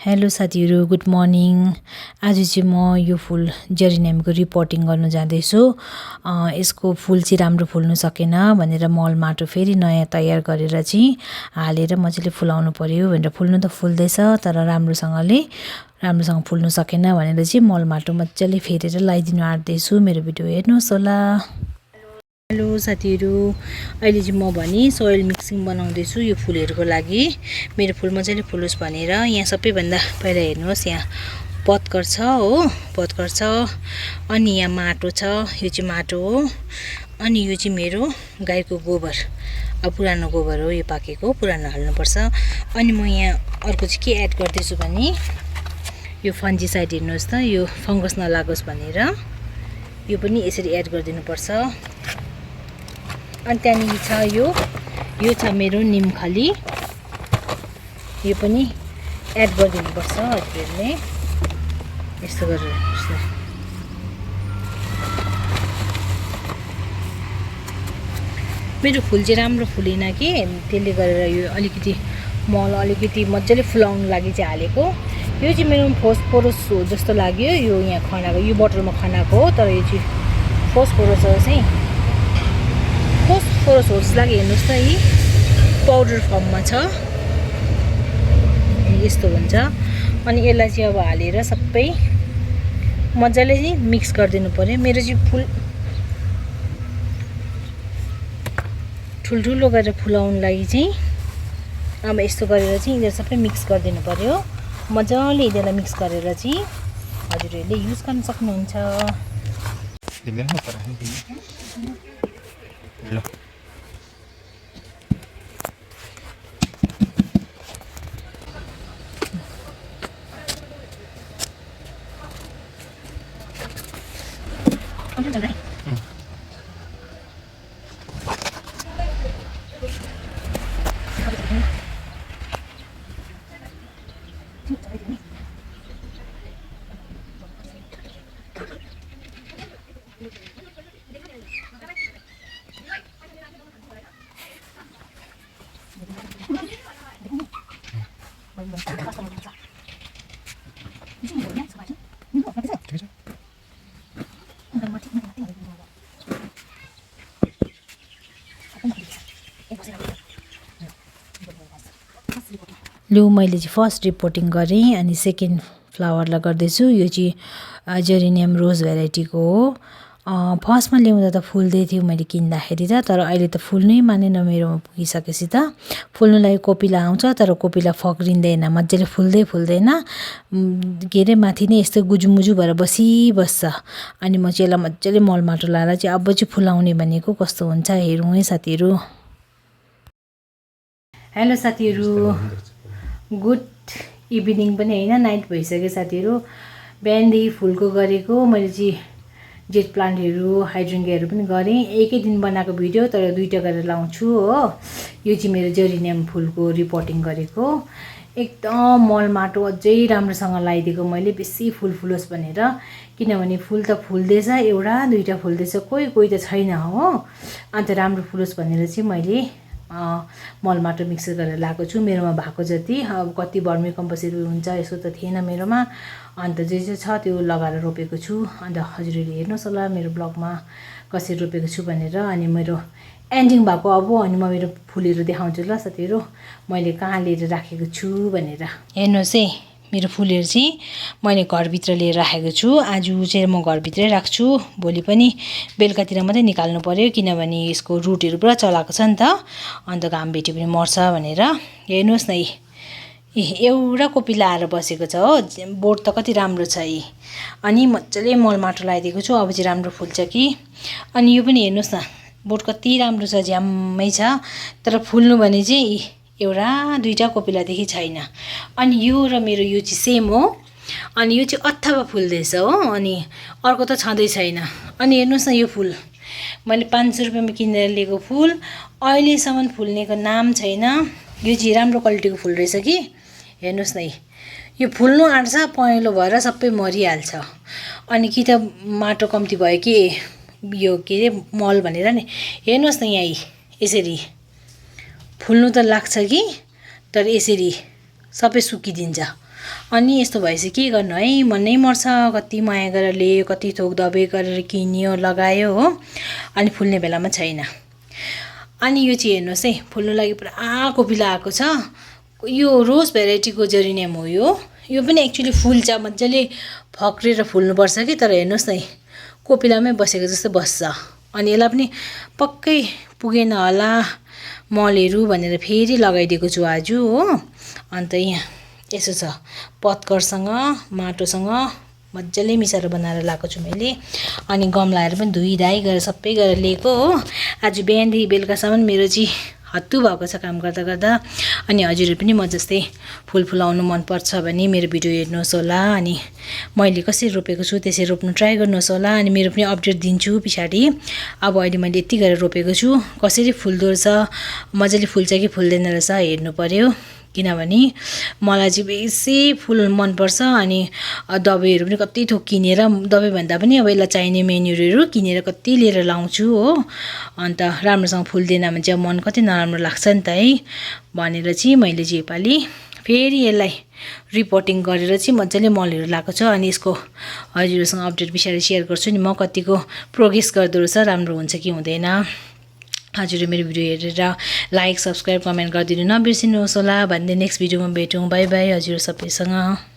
Hello साथीहरु, good morning. आज चाहिँ म यो फुल जेरिनियमको रिपोर्टिङ गर्न जाँदैछु। यसको फुल चाहिँ राम्रो फुल्नु सकेन भनेर मल माटो फेरि नयाँ तयार गरेर चाहिँ हालेर मजाले फुलाउनु पर्यो भनेर फुल्नु त फुल्दैछ तर राम्रोसँग फुल्नु सकेन भनेर चाहिँ मल माटो मजाले फेरेर लगाइदिनु आँट्दैछु। मेरो भिडियो हेर्नुहोस् होला। हेलो साथीहरु, अहिले चाहिँ म भने सोइल मिक्सिङ बनाउँदैछु यो फुलहरुको लागि। मेरो फुल मजाले फुलोस् भनेर यहाँ सबैभन्दा पहिला हेर्नुहोस्, यहाँ पत्कर छ हो, पत्कर छ अनि यहाँ माटो छ, यो चाहिँ माटो हो। अनि यो चाहिँ मेरो गाईको गोबर, अब पुरानो गोबर हो, यो पाकेको पुरानो हाल्नुपर्छ। अनि म यहाँ अर्को चाहिँ के एड गर्दैछु भने यो फन्जिसाइड हेर्नुहोस् त, यो फंगस नलागोस् भनेर यो पनि यसरी एड गरिदिनुपर्छ। अनि त्यहाँनिर छ यो छ मेरो निमखली, यो पनि एड गरिदिनुपर्छ हजुरहरूले। यस्तो गरेर मेरो फुल चाहिँ राम्रो फुलेन कि, त्यसले गरेर यो अलिकति मल अलिकति मजाले फुलाउनु लागि चाहिँ हालेको। यो चाहिँ मेरो फोस्फोरस हो जस्तो लाग्यो, यो यहाँ खनाको, यो बोतलमा खनाको हो, तर यो चाहिँ फोस्फोरस हो चाहिँ फोस्फोरस हो जस्तो लाग्यो। हेर्नुहोस् त, यी पाउडर फर्ममा छ, यस्तो हुन्छ। अनि यसलाई चाहिँ अब हालेर सबै मजाले चाहिँ मिक्स गरिदिनु पर्यो। मेरो चाहिँ फुल ठुल्ठुलो गरेर फुलाउनु लागि चाहिँ अब यस्तो गरेर चाहिँ यिनीहरू सबै मिक्स गरिदिनु पर्यो। मजाले यिनीहरूलाई मिक्स गरेर चाहिँ हजुरहरूले युज गर्न सक्नुहुन्छ। लु, मैले चाहिँ फर्स्ट रिपोर्टिङ गरेँ अनि सेकेन्ड फ्लावरलाई गर्दैछु। यो चाहिँ जेरिनियम रोज भेराइटीको हो। फर्स्टमा ल्याउँदा त फुल्दै थियो मैले किन्दाखेरि त, तर अहिले त फुल्नै मानेन मेरोमा पुगिसकेपछि त। फुल्नुलाई कोपिला आउँछ तर कोपिला फक्रिँदैन, मजाले फुल्दैन, के अरे माथि नै यस्तो गुजुमुजु भएर बसिबस्छ। अनि म चाहिँ यसलाई मजाले मल माटो लाएर चाहिँ अब चाहिँ फुलाउने भनेको कस्तो हुन्छ हेरौँ है साथीहरू। हेलो साथीहरू, गुड इभिनिङ पनि होइन, नाइट भइसक्यो साथीहरू। बिहानदेखि फुलको गरेको मैले चाहिँ जेट प्लान्टहरू हाइड्रेन्गियाहरू पनि गरेँ, एकै दिन बनाएको भिडियो तर दुईटा गरेर लाउँछु हो। यो चाहिँ मेरो जेरिनियम फुलको रिपोर्टिङ गरेको, एकदम मल माटो अझै राम्रोसँग लगाइदिएको मैले, बेसी फुल फुलोस् भनेर। किनभने फुल त फुल्दैछ, एउटा दुईटा फुल्दैछ, कोही त छैन हो। अन्त राम्रो फुलोस् भनेर चाहिँ मैले मल माटो मिक्स गरेर लगाएको छु मेरोमा भएको जति। अब कति भर्मी कम्पोस्टहरू हुन्छ यसो त थिएन मेरोमा, अन्त जे छ त्यो लगाएर रोपेको छु। अन्त हजुरहरूले हेर्नुहोस् होला मेरो ब्लगमा कसरी रोपेको छु भनेर। अनि मेरो एन्डिङ भएको अब, अनि म मेरो फुलहरू देखाउँछु ल साथीहरू, मैले कहाँ लिएर राखेको छु भनेर। हेर्नुहोस् है, मेरो फुलहरू चाहिँ मैले घरभित्र लिएर राखेको छु। आज चाहिँ म घरभित्रै राख्छु, भोलि पनि बेलुकातिर मात्रै निकाल्नु पर्यो किनभने यसको रुटहरू पुरा चलाएको छ नि त, अन्त घाम भेट्यो भने मर्छ भनेर। हेर्नुहोस् न, एउटा कोपिला आएर बसेको छ हो, बोट त कति राम्रो छ यी। अनि मजाले मल माटो लगाइदिएको छु, अब चाहिँ राम्रो फुल्छ कि। अनि यो पनि हेर्नुहोस् न, बोट कति राम्रो छ, झ्याम्मै छ, तर फुल्नु भने चाहिँ एउटा दुईटा कोपिलादेखि छैन। अनि यो र मेरो यो चाहिँ सेम हो, अनि यो चाहिँ अथवा फुल्दैछ हो, अनि अर्को त छँदै छैन। अनि हेर्नुहोस् न, यो फुल मैले 500 रुपियाँमा किनेर लिएको फुल अहिलेसम्म फुल्नेको नाम छैन। यो चाहिँ राम्रो क्वालिटीको फुल रहेछ कि। हेर्नुहोस् न, यो फुल्नु आँट्छ, पहेँलो भएर सबै मरिहाल्छ। अनि कि त माटो कम्ती भयो कि यो के अरे मल भनेर नि। हेर्नुहोस् न, यहाँ यसरी फुल्नु त लाग्छ कि, तर यसरी सबै सुकिदिन्छ। अनि यस्तो भएपछि के गर्नु है, मनै मर्छ। कति माया गरेर ल्यायो, कति थोक दबाई गरेर किन्यो, लगायो हो, अनि फुल्ने बेलामा छैन। अनि यो चाहिँ हेर्नुहोस् है, फुल्नु लागि पुरा कोपिला आएको छ। यो रोज भेराइटीको जेरिनियम हो। यो पनि एक्चुअली फुल्छ, मजाले फक्रेर फुल्नुपर्छ कि, तर हेर्नुहोस् न कोपिलामै बसेको जस्तो बस्छ। अनि यसलाई पनि पक्कै पुगेन होला मलहरू भनेर फेरि लगाइदिएको छु आज हो। अन्त यहाँ यसो छ, पत्करसँग माटोसँग मजाले मिसाएर बनाएर लगाएको छु मैले। अनि गमलाहरू पनि धुइधाइ गरेर सबै गरेर लिएको हो। आज बिहानदेखि बेलुकासम्म मेरो चाहिँ हत्तु भएको छ काम गर्दा गर्दा। अनि हजुरहरू पनि म जस्तै फुल फुलाउनु मनपर्छ भने मेरो भिडियो हेर्नुहोस् होला। अनि मैले कसरी रोपेको छु त्यसरी रोप्नु ट्राई गर्नुहोस् होला। अनि मेरो पनि अपडेट दिन्छु पछाडि। अब अहिले मैले यति गरेर रोपेको छु, कसरी फुल्दो रहेछ, मजाले फुल्छ कि फुल्दैन रहेछ हेर्नु पर्यो। किनभने मलाई चाहिँ बेसी फुल मनपर्छ। अनि दबाईहरू पनि कति थोक किनेर, दबाई भन्दा पनि अब यसलाई चाहिने मेन्युहरू किनेर कति लिएर लाउँछु हो। अन्त राम्रोसँग फुल्दैन भने चाहिँ मन कति नराम्रो लाग्छ नि त है, भनेर चाहिँ मैले चाहिँ योपालि फेरि यसलाई रिपोर्टिङ गरेर चाहिँ मजाले मलहरू लगाएको छ। अनि यसको हजुरहरूसँग अपडेट पछाडि सेयर गर्छु नि म, कतिको प्रोग्रेस गर्दो रहेछ, राम्रो हुन्छ कि हुँदैन। हजुरले मेरो भिडियो हेरेर लाइक, सब्सक्राइब, कमेन्ट गरिदिनु नबिर्सिनुहोस् होला। भन्दै नेक्स्ट भिडियोमा भेटौँ। बाई बाई हजुर सबैसँग।